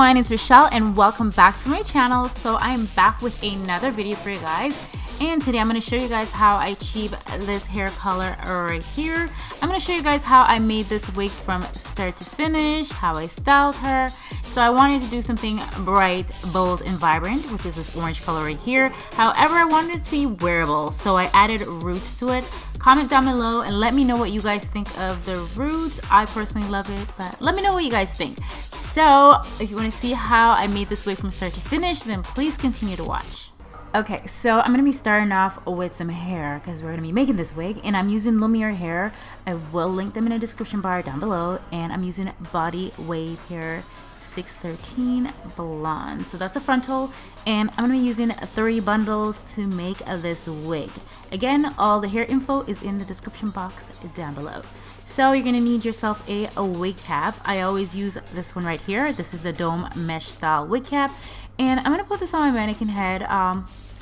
everyone, it's Rochelle and welcome back to my channel. So I'm back with another video for you guys, and today I'm going to show you guys how I achieve this hair color right here. I'm going to show you guys how I made this wig from start to finish, how I styled her. So I wanted to do something bright, bold, and vibrant, which is this orange color right here. However, I wanted it to be wearable, so I added roots to it. Comment down below and let me know what you guys think of the roots. I personally love it, but let me know what you guys think. So if you want to see how I made this wig from start to finish, then please continue to watch. Okay, so I'm going to be starting off with some hair because we're going to be making this wig, and I'm using Lumiere hair. I will link them in the description bar down below, and I'm using body wave hair 613 blonde. So that's a frontal, and I'm going to be using 3 bundles to make this wig. Again, all the hair info is in the description box down below. So you're going to need yourself a wig cap. I always use this one right here. This is a dome mesh style wig cap, and I'm going to put this on my mannequin head,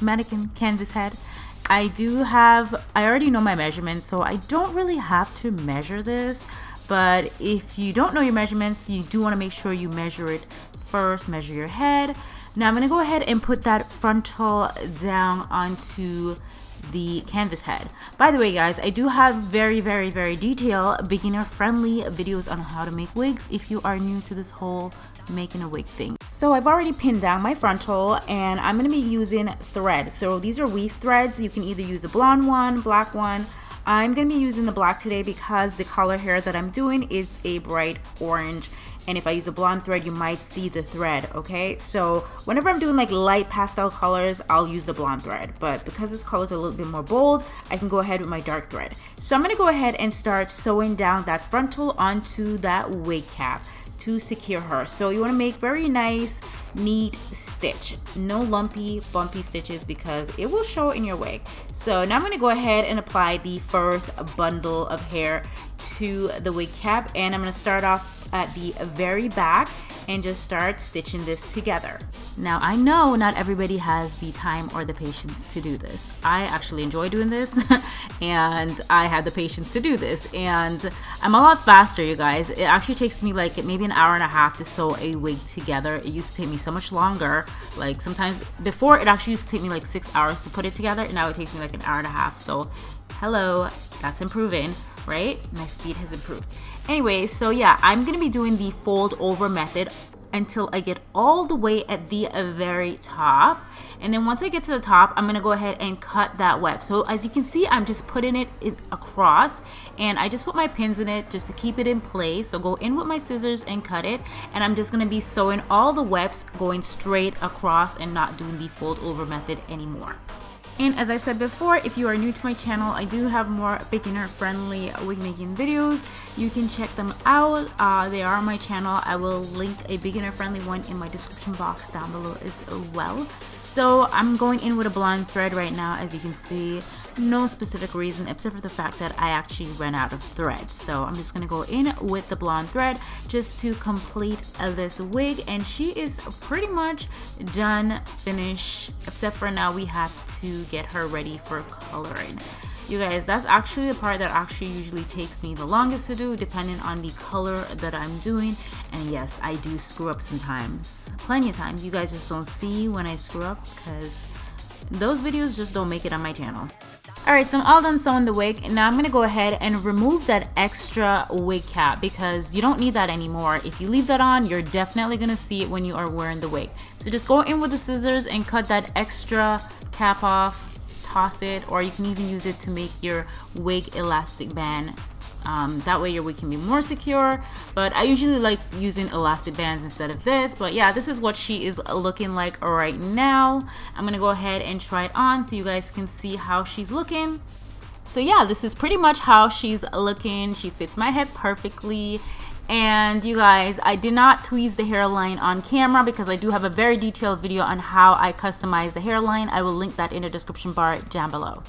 mannequin canvas head. I already know my measurements, so I don't really have to measure this. But if you don't know your measurements, you do want to make sure you measure it first. Measure your head. Now I'm going to go ahead and put that frontal down onto the canvas head. By the way, guys, I do have very detailed, beginner friendly videos on how to make wigs if you are new to this whole making a wig thing. So I've already pinned down my frontal, and I'm going to be using thread. So these are weave threads. You can either use a blonde one, black one. I'm going to be using the black today because the color hair that I'm doing is a bright orange, and if I use a blonde thread you might see the thread. Okay, so whenever I'm doing like light pastel colors, I'll use the blonde thread, but because this color is a little bit more bold, I can go ahead with my dark thread. So I'm going to go ahead and start sewing down that frontal onto that wig cap to secure her. So you want to make very nice, neat stitch, no lumpy, bumpy stitches because it will show in your wig. So now I'm going to go ahead and apply the first bundle of hair to the wig cap, and I'm going to start off at the very back and just start stitching this together. Now I know not everybody has the time or the patience to do this. I actually enjoy doing this and I had the patience to do this, and I'm a lot faster, you guys. It actually takes me like maybe an hour and a half to sew a wig together. It used to take me so much longer. Like sometimes before, it actually used to take me like 6 hours to put it together, and now it takes me like an hour and a half. So hello, that's improving, right? My speed has improved. Anyway, so yeah, I'm gonna be doing the fold over method until I get all the way at the very top, and then once I get to the top, I'm gonna go ahead and cut that weft. So as you can see, I'm just putting it across, and I just put my pins in it just to keep it in place. So go in with my scissors and cut it, and I'm just gonna be sewing all the wefts going straight across and not doing the fold over method anymore. And as I said before, if you are new to my channel, I do have more beginner friendly wig making videos. You can check them out. They are on my channel. I will link a beginner friendly one in my description box down below as well. So I'm going in with a blonde thread right now, as you can see. No specific reason except for the fact that I actually ran out of thread. So I'm just going to go in with the blonde thread just to complete this wig, and she is pretty much done, finished, except for now we have to get her ready for coloring. You guys, that's actually the part that actually usually takes me the longest to do, depending on the color that I'm doing. And yes, I do screw up sometimes, plenty of times. You guys just don't see when I screw up because those videos just don't make it on my channel. Alright, so I'm all done sewing the wig, and now I'm going to go ahead and remove that extra wig cap because you don't need that anymore. If you leave that on, you're definitely going to see it when you are wearing the wig. So just go in with the scissors and cut that extra cap off, toss it, or you can even use it to make your wig elastic band. That way your wig can be more secure, but I usually like using elastic bands instead of this. But yeah, this is what she is looking like right now. I'm gonna go ahead and try it on so you guys can see how she's looking. So yeah, this is pretty much how she's looking. She fits my head perfectly. And you guys, I did not tweeze the hairline on camera because I do have a very detailed video on how I customize the hairline. I will link that in the description bar down below.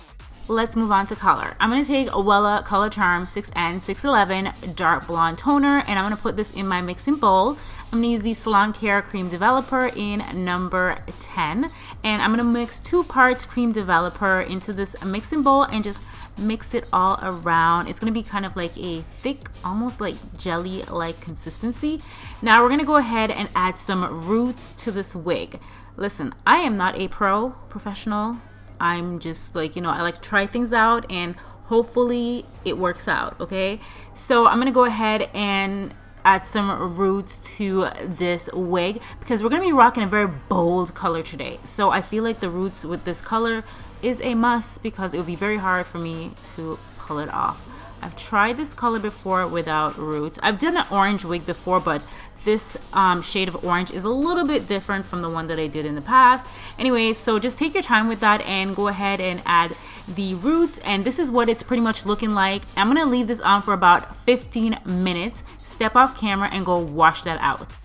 Let's move on to color. I'm going to take a WELLA Color Charm 6N611 dark blonde toner, and I'm going to put this in my mixing bowl. I'm going to use the Salon Care Cream Developer in number 10, and I'm going to mix 2 parts cream developer into this mixing bowl and just mix it all around. It's gonna be kind of like a thick, almost like jelly like consistency. Now we're gonna go ahead and add some roots to this wig. Listen, I am not a professional. I'm just like, you know, I like to try things out and hopefully it works out, okay? So I'm gonna go ahead and add some roots to this wig because we're gonna be rocking a very bold color today. So I feel like the roots with this color is a must because it would be very hard for me to pull it off. I've tried this color before without roots. I've done an orange wig before, but this shade of orange is a little bit different from the one that I did in the past. Anyway, so just take your time with that and go ahead and add the roots. And this is what it's pretty much looking like. I'm gonna leave this on for about 15 minutes. Step off camera and go wash that out.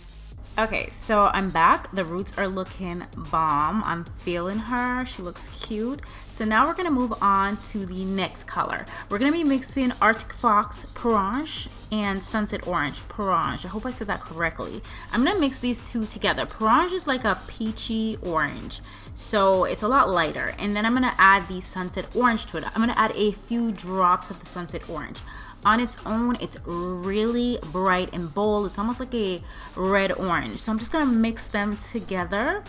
Okay, so I'm back. The roots are looking bomb. I'm feeling her. She looks cute. So now we're gonna move on to the next color. We're gonna be mixing Artic Fox Porange and Sunset Orange Porange. I hope I said that correctly. I'm gonna mix these two together. Porange is like a peachy orange, so it's a lot lighter. And then I'm gonna add the Sunset Orange to it. I'm gonna add a few drops of the Sunset Orange. On its own, it's really bright and bold. It's almost like a red orange. So I'm just gonna mix them together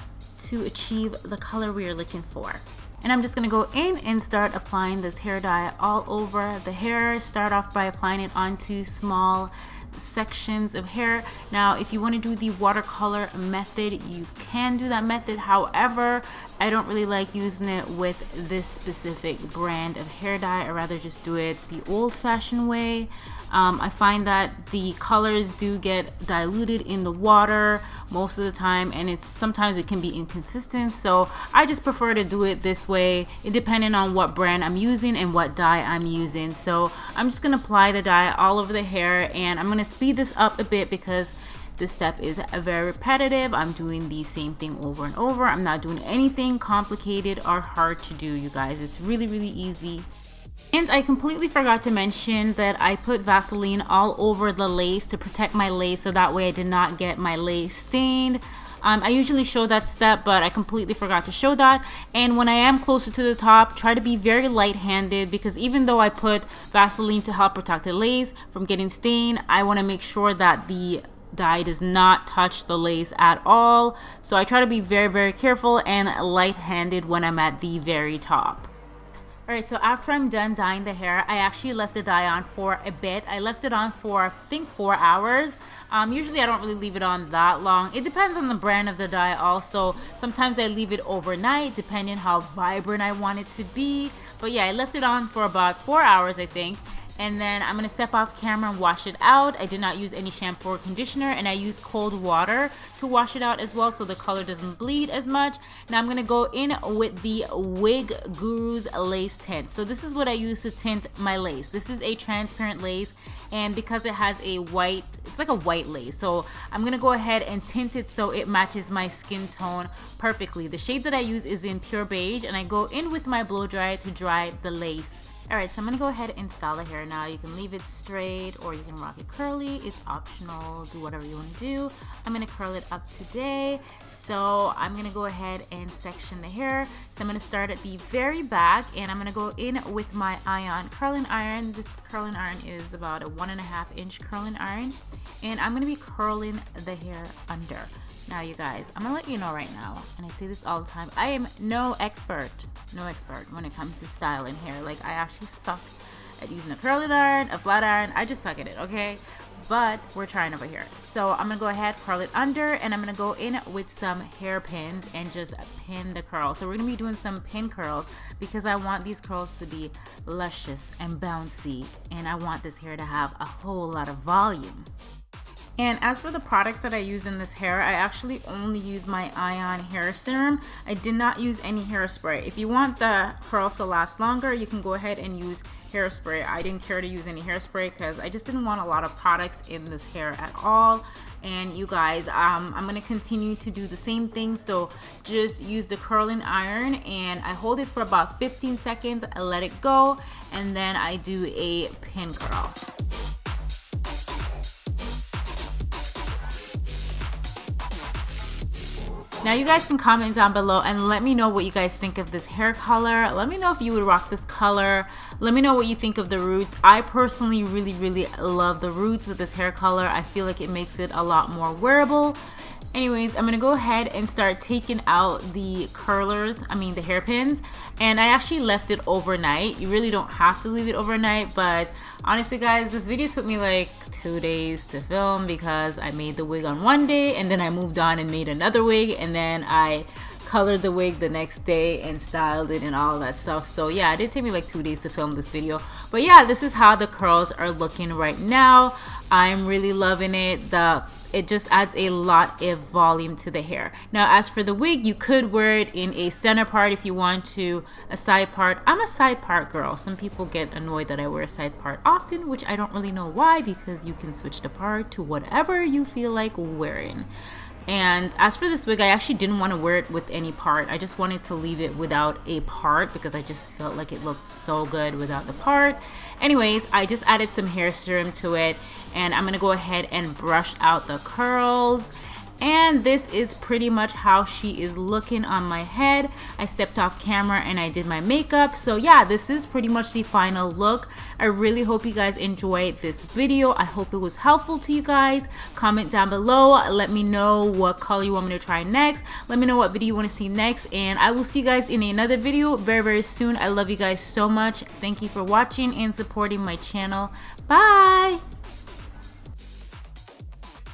to achieve the color we are looking for. And I'm just gonna go in and start applying this hair dye all over the hair. Start off by applying it onto small sections of hair. Now, if you want to do the watercolor method, you can do that method. However, I don't really like using it with this specific brand of hair dye. I'd rather just do it the old-fashioned way. I find that the colors do get diluted in the water most of the time, and sometimes it can be inconsistent. So I just prefer to do it this way, depending on what brand I'm using and what dye I'm using. So I'm just gonna apply the dye all over the hair, and I'm gonna speed this up a bit because this step is very repetitive. I'm doing the same thing over and over. I'm not doing anything complicated or hard to do, you guys. It's really, really easy. And I completely forgot to mention that I put Vaseline all over the lace to protect my lace, so that way I did not get my lace stained. I usually show that step, but I completely forgot to show that. And when I am closer to the top, try to be very light-handed, because even though I put Vaseline to help protect the lace from getting stained, I want to make sure that the dye does not touch the lace at all. So I try to be very, very careful and light-handed when I'm at the very top. Alright, so after I'm done dyeing the hair, I actually left the dye on for a bit. I left it on for, I think, 4 hours. Usually I don't really leave it on that long. It depends on the brand of the dye also. Sometimes I leave it overnight, depending how vibrant I want it to be. But yeah, I left it on for about 4 hours, I think. And then I'm going to step off camera and wash it out. I did not use any shampoo or conditioner, and I use cold water to wash it out as well, so the color doesn't bleed as much. Now I'm going to go in with the Wig Guru's lace tint. So this is what I use to tint my lace. This is a transparent lace, and because it has a white, it's like a white lace, so I'm going to go ahead and tint it so it matches my skin tone perfectly. The shade that I use is in Pure Beige, and I go in with my blow dryer to dry the lace. Alright, so I'm going to go ahead and style the hair now. You can leave it straight or you can rock it curly. It's optional. Do whatever you want to do. I'm going to curl it up today. So I'm going to go ahead and section the hair. So I'm going to start at the very back, and I'm going to go in with my ion curling iron. This curling iron is about a 1.5-inch curling iron. And I'm going to be curling the hair under. Now, you guys, I'm gonna let you know right now, and I say this all the time, I am no expert when it comes to styling hair. Like, I actually suck at using a curling iron, a flat iron. I just suck at it, okay? But we're trying over here. So I'm gonna go ahead, curl it under, and I'm gonna go in with some hairpins and just pin the curl. So we're gonna be doing some pin curls because I want these curls to be luscious and bouncy, and I want this hair to have a whole lot of volume. And as for the products that I use in this hair, I actually only use my Ion hair serum. I did not use any hairspray. If you want the curls to last longer, you can go ahead and use hairspray. I didn't care to use any hairspray because I just didn't want a lot of products in this hair at all. And you guys, I'm going to continue to do the same thing. So just use the curling iron, and I hold it for about 15 seconds. I let it go, and then I do a pin curl. Now you guys can comment down below and let me know what you guys think of this hair color. Let me know if you would rock this color. Let me know what you think of the roots. I personally really love the roots with this hair color. I feel like it makes it a lot more wearable. Anyways, I'm gonna go ahead and start taking out the curlers, the hairpins, and I actually left it overnight. You really don't have to leave it overnight, but honestly guys, this video took me like 2 days to film because I made the wig on one day and then I moved on and made another wig, and then I colored the wig the next day and styled it and all that stuff. So yeah, it did take me like 2 days to film this video, but yeah, this is how the curls are looking right now. I'm really loving it. It just adds a lot of volume to the hair. Now as for the wig, you could wear it in a center part if you want to, a side part. I'm a side part girl. Some people get annoyed that I wear a side part often, which I don't really know why, because you can switch the part to whatever you feel like wearing. And as for this wig, I actually didn't want to wear it with any part. I just wanted to leave it without a part because I just felt like it looked so good without the part. Anyways, I just added some hair serum to it, and I'm gonna go ahead and brush out the curls. And this is pretty much how she is looking on my head. I stepped off camera and I did my makeup. So yeah, this is pretty much the final look. I really hope you guys enjoyed this video. I hope it was helpful to you guys. Comment down below. Let me know what color you want me to try next. Let me know what video you want to see next. And I will see you guys in another video very soon. I love you guys so much. Thank you for watching and supporting my channel. Bye!